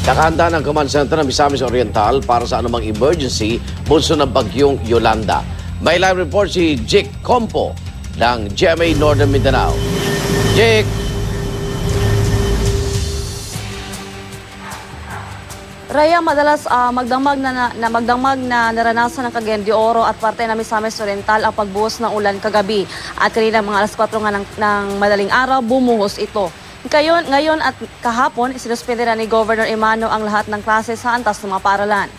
Nakahanda ng command center ng Misamis Oriental para sa anumang emergency bunso ng bagyong Yolanda. May live report si Jake Compo ng GMA Northern Mindanao. Jake! Raya, madalas magdamag na naranasan ng Cagayan de Oro at parte ng Misamis Oriental ang pagbuhos ng ulan kagabi. At kanina mga alas 4 nga ng madaling araw, bumuhos ito. Ngayon at kahapon, sinuspende na ni Governor Emano ang lahat ng klase sa antas ng mga paaralan.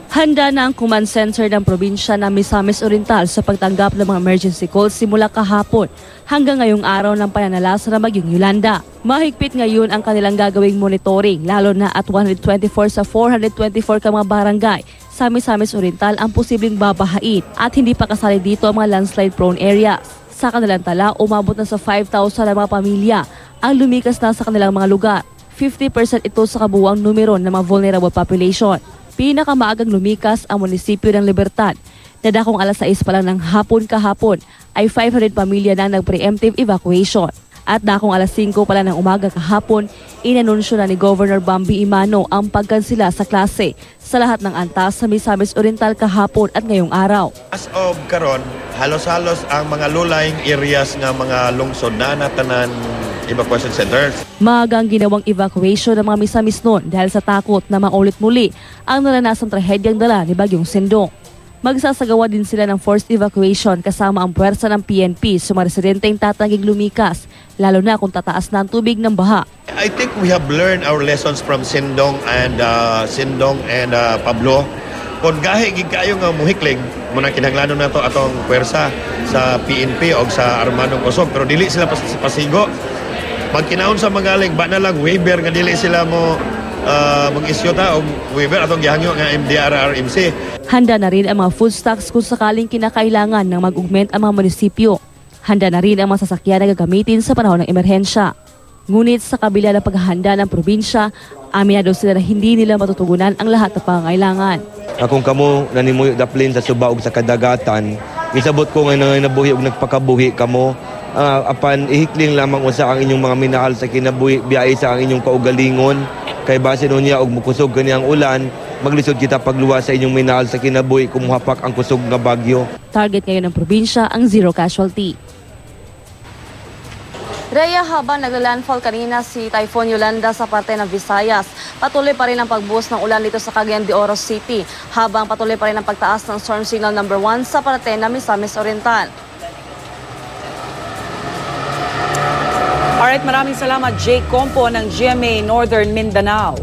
Handa na ang command center ng probinsya ng Misamis Oriental sa pagtanggap ng mga emergency calls simula kahapon hanggang ngayong araw ng pananalasa ng bagyong Yolanda. Mahigpit ngayon ang kanilang gagawing monitoring, lalo na at 124 sa 424 ka mga barangay sa Misamis Oriental ang posibleng babahain at hindi pa kasali dito ang mga landslide-prone areas. Sa kanilang tala, umabot na sa 5,000 na mga pamilya ang lumikas na sa kanilang mga lugar. 50% ito sa kabuuang numero ng mga vulnerable population. Pinakamaagang lumikas ang munisipyo ng Libertad. Nadakong alas 6 pa lang ng hapon kahapon ay 500 pamilya na nag-preemptive evacuation. At dakong alas 5 pa lang ng umaga kahapon, inanunsyo na ni Governor Bambi Imano ang pagkansila sa klase sa lahat ng antas sa Misamis Oriental kahapon at ngayong araw. As of karon, halos-halos ang mga low-lying areas nga mga lungsod na natanan evacuation centers. Maagang ginawang evacuation ng mga Misamis noon dahil sa takot na maulit muli ang naranasang trahedyang dala ni Bagyong Sindong. Magsasagawa din sila ng forced evacuation kasama ang puwersa ng PNP sa mga residenteng tatangging lumikas, lalo na kung tataas na ang tubig ng baha. I think we have learned our lessons from Sindong and Pablo. Kung gahe gid kayo nga muhikling, muna kinahanglanon nato atong puwersa sa PNP o sa Armadong Kusog, pero dili sila pasigo. Pag kinaon sa magaling, ba na lang waiver nga dili sila mo mag-isyo ta o waiver atong gihangyo nga MDRRMC. Handa na rin ang mga food stocks kung sakaling kinakailangan ng mag-augment ang mga munisipyo. Handa na rin ang mga sasakyan na gagamitin sa panahon ng emerhensya. Ngunit sa kabila ng paghahanda ng probinsya, aminado sila na hindi nila matutugunan ang lahat ng pangangailangan. Akong kamo nanimuyo daplin sa suba ug sa kadagatan, isabot ko nga nabuhi ug nagpakabuhi kamo. Apan ihikling lamang usa ang inyong mga minahal sa kinabuhi biyahe sa ang inyong kaugalingon. Kay base nunya og mukusog kani ang ulan, maglisod kita pagluwas sa inyong minahal sa kinabuhi kumuhapak ang kusog nga bagyo. Target ngayon ng probinsya ang zero casualty. Rhea, habang nagla-landfall kanina si Typhoon Yolanda sa parte ng Visayas, patuloy pa rin ang pagbuhos ng ulan dito sa Cagayan de Oro City, habang patuloy pa rin ang pagtaas ng storm signal number 1 sa parte ng Misamis Oriental. Alright, maraming salamat Jake Compo ng GMA Northern Mindanao.